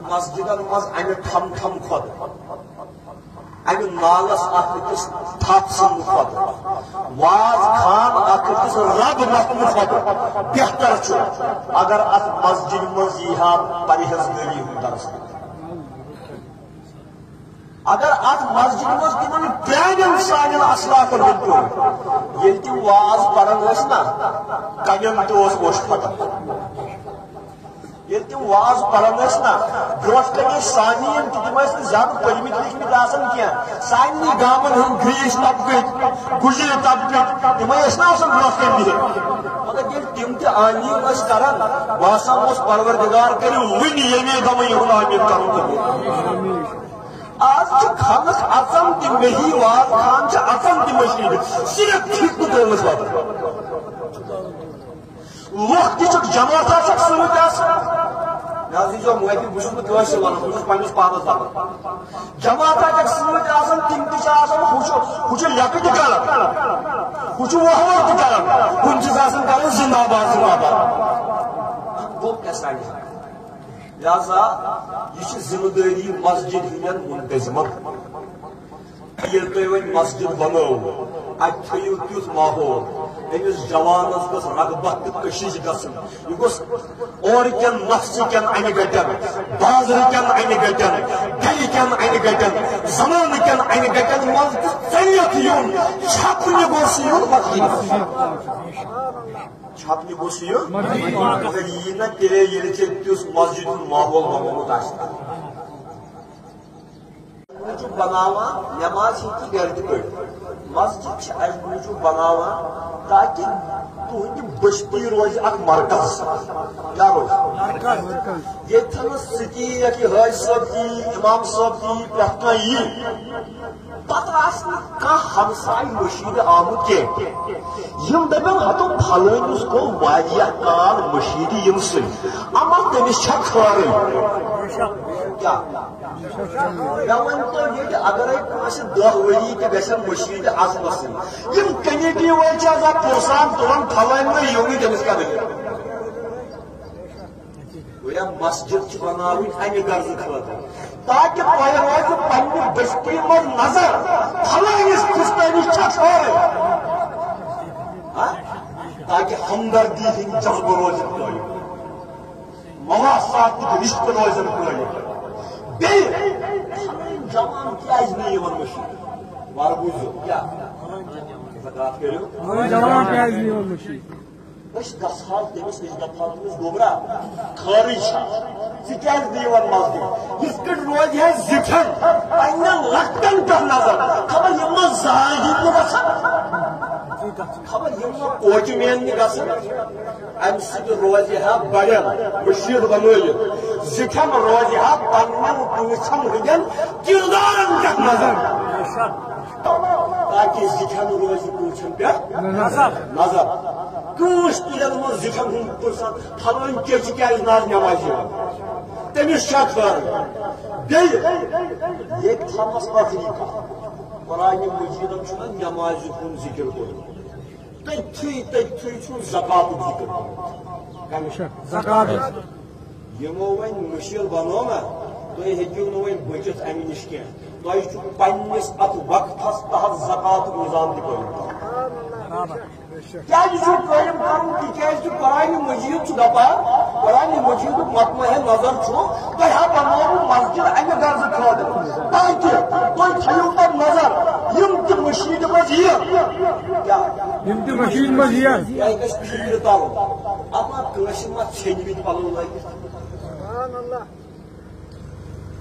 مسجدن مز امہ ٹھم ٹھم کھت امہ نالس اکس تھپ سن کھت واز خان اکس رب نتن کھت بہتر اگر ات مسجد مز یہ پرہیزگاری ہند درس اگر ات مسجد مز تمن پرانن سان اسلافن ہند یل تم واز پران نا کنن تس وش پتہ یل تم واز پران نا برو کن سانین تم زیادہ پرمت لکھمت آسان کی سانی گامن ہند گریس طبقت گجر طبقت تم نا برو کن بہت مگر یل تم تعلیم کران باسان پروردگار کرو ون یمی دم یہ آمین کرو آج خلق اچم تہ مہی واز خان اچم تہ مشید صرف ٹھیک ترمز وقت لوگ تک جماعت سوت جو معافی بہت ونان بہت پنس پانس دپان جماعت سوت تم تہ لکٹ کران ہو وہور تہ کران کن کران زندہ باد زندہ باد گو کیا سانس لہذا یہ ذمہ داری مسجد ہند منتظمن یل تھی ون مسجد بنو اتو تیت ماحول امس جوانس گھس رغبت تو کشش گھن یہ گوس اور کن نفس کن انہ گٹن بازر کن انہ گٹن گل کن انہ گٹن زمان کن انہ گٹن مز ثریت یون چھپنہ گوس یون مسجد چھپنہ گوس یون مگر یہ نا تیلے یل تس مسجد ماحول بنوت موجود بناوان نماز ہی گھر تہ پڑھ مسجد اس موجود بناوان تاکہ تہند بستی روز اک مرکز کیا روز یہ سکی کہ حاج صاحب کی امام صاحب کی پرت کھانا پتہ ہمسائے مشید آمت کی دپن ہتو پھلٲنِس گوٚو واریاہ کال مشید یم سن اما تمس چھا خٲرٕے کیا اگر دہ وری تہ گھن مشید اصلس یم کمیٹی ول پرسان تلان پھلٲنۍ ما یومٕے تمس کیا گویا مسجد بناوٕنۍ امہِ غرضہٕ خٲطرٕ تاکہ تۄہہِ روزِ پننہِ بستی منٛز نظر پھلٲنِس کھستٲنِس چھا خٲرٕے تاکہ ہمدردی ہند جذبہ روزن قائم مواسات رشتہ روزن قائم جوان کیاز نہیں مشید وار بوزو کیا زکات کرو جوان کیاز نہیں مشید اس گھال تمس دپان تمس گوبرا خارج کیاز نہیں مسجد اس پہ روز ہے زٹھن پنہ لکٹن پہ نظر خبر یم زاہی خبر یم کوچہ مین گھن ام سب روز بڑن مشید بنائت زٹھن روز پنن پوچھن ہندین کردارن پہ نظر تاکہ زٹھن روز پوچھن پہ نظر کس تلن من زٹھن ہند پرسان پھلٲنۍ کیٛازِ کیٛازِ ناز نماز تمس چھا خٲرٕے بیٚیہِ ییٚتہِ تھاونس ٲخری کتھ قرآن مجیدن چھُنہ نمازِ ہُنٛد ذکر کوٚرمُت تٔتھی چھُ زکاتُک ذکر کوٚرمُت یمو وۄنۍ مشیر بنو نا تُہۍ ہیٚکِو نہٕ وۄنۍ بٔچِتھ امہِ نِش کینٛہہ تۄہہِ چھُ پننِس اتھ وقتس تحت زکاتُک نظام تہِ قٲیِم قٲیِم کرُن تِکیٛازِ قرآن مجید چھُ دپان قرآن مجیدُک مطمع نظر چھُ تۄہہِ ہا بنووُ مسجد امہِ غرضہٕ خٲطرٕ تاکہِ تُہۍ تھٲیِو تتھ نظر یم تہِ مشیٖد منٛز یِن تۄہہِ گژھِ فِکرِ ترُن اما کٲنٛسہِ ما ژھیٚنۍمٕتۍ پلو لٲگِتھ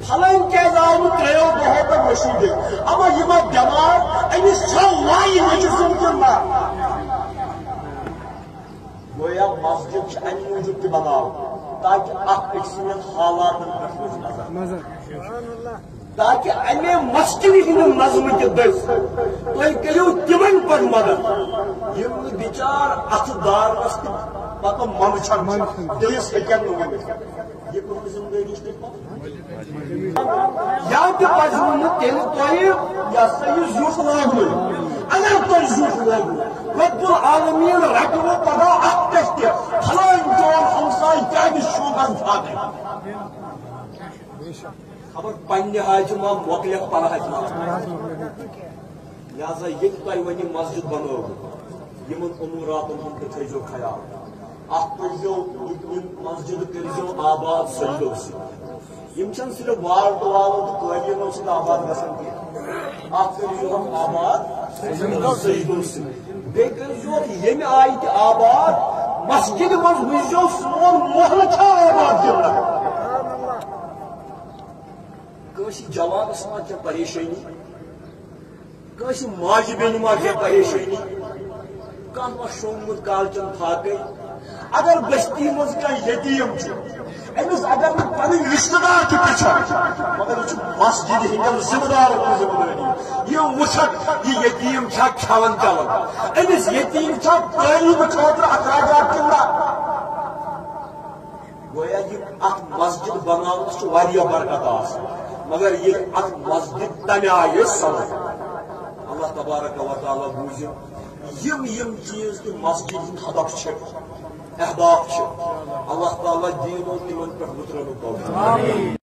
پھلٲنۍ کیٛازِ آو نہٕ ترٛیٚیو دۄہو پٮ۪ٹھ مشیٖدٕے اما یہِ ما بٮ۪مار أمِس چھا وایہِ نیٚچوِ سُنٛد کِنہٕ نہ گویا مسجد امہ موجود تہ بناو تاکہ اکھ أکۍ سٕنٛدٮ۪ن حالاتن پٮ۪ٹھ روزِ نظر تاکہ امے مسجد ہند نظم تہ دٔسۍ تُہۍ کٔرِو تمن پٮ۪ٹھ مدد یم نہٕ بِچار اتھ دارس تہ پتہٕ منٛدچھان تٔمِس ہیٚکن نہٕ ؤنِتھ یہ کٕہٕنۍ زندگی چھِ یا تہ پزوٕ نہٕ تیٚلہِ تۄہہِ یہِ ہسا یہِ زیُٹھ لاگُن اگر تۄہہِ زیُٹھ لٲگِو رب العالمین رٹو پگہ اتھ پٮ۪ٹھ تہِ پھلٲنۍ چون ہمساے کیٛازِ شوٗبن فاقے خبر پنہ حاجہ ما مۄکلیکھ پنہ حاجہ ما لہذا یہ تۄہہِ وۄنۍ مسجد بنٲو یمن اموراتن ہُنٛد تہِ تھٲیزیو خیال اتھ پٔرزیو یِم مسجد کٔرزیو آباد سجدو سۭتۍ یم چھنہٕ صرف وال تہٕ والو تہٕ قٲلیٖنو سۭتۍ آباد گژھان کینٛہہ اتھ کٔرزیو آباد سجدو سۭتۍ بیٚیہِ کٔرزیو ییٚمہِ آیہِ تہِ آباد مسجد منٛز وٕچھزیو سون محلہٕ چھا آباد کِنہٕ کٲنٛسہِ جوانس ما کینٛہہ پریشٲنی کٲنٛسہِ ماجہِ بیٚنہِ ما کینٛہہ پریشٲنی کانٛہہ ما شۄنٛگمُت کالچن فاقے اگر بستی منٛز کانٛہہ یتیٖم چھُ أمِس اگر نہٕ پنٕنۍ رشتہٕ دار تہِ پرٛژھن مگر یہِ چھُ مسجد ہٕنٛدٮ۪ن ذمہٕ دارن ہٕنٛز ذمہٕ دٲری یہِ وٕچھکھ یہِ یتیٖم چھا کھٮ۪وان چٮ۪وان أمِس یتیٖم چھا تعلیٖمہٕ خٲطرٕ اخراجات کِنہٕ نہ گویا یہِ اتھ مسجد بناونس چھُ واریاہ برکت آسان مگر یہ اتھ مسجد تمہ آیہِ سمجھ اللہ تبارک و تعالیٰ بوٗزِو یم چیز تہِ مسجد ہُنٛد ہدف چھِ اہداف چھِ اللہ تعالیٰ دینو تِمن پٮ۪ٹھ مُترنُک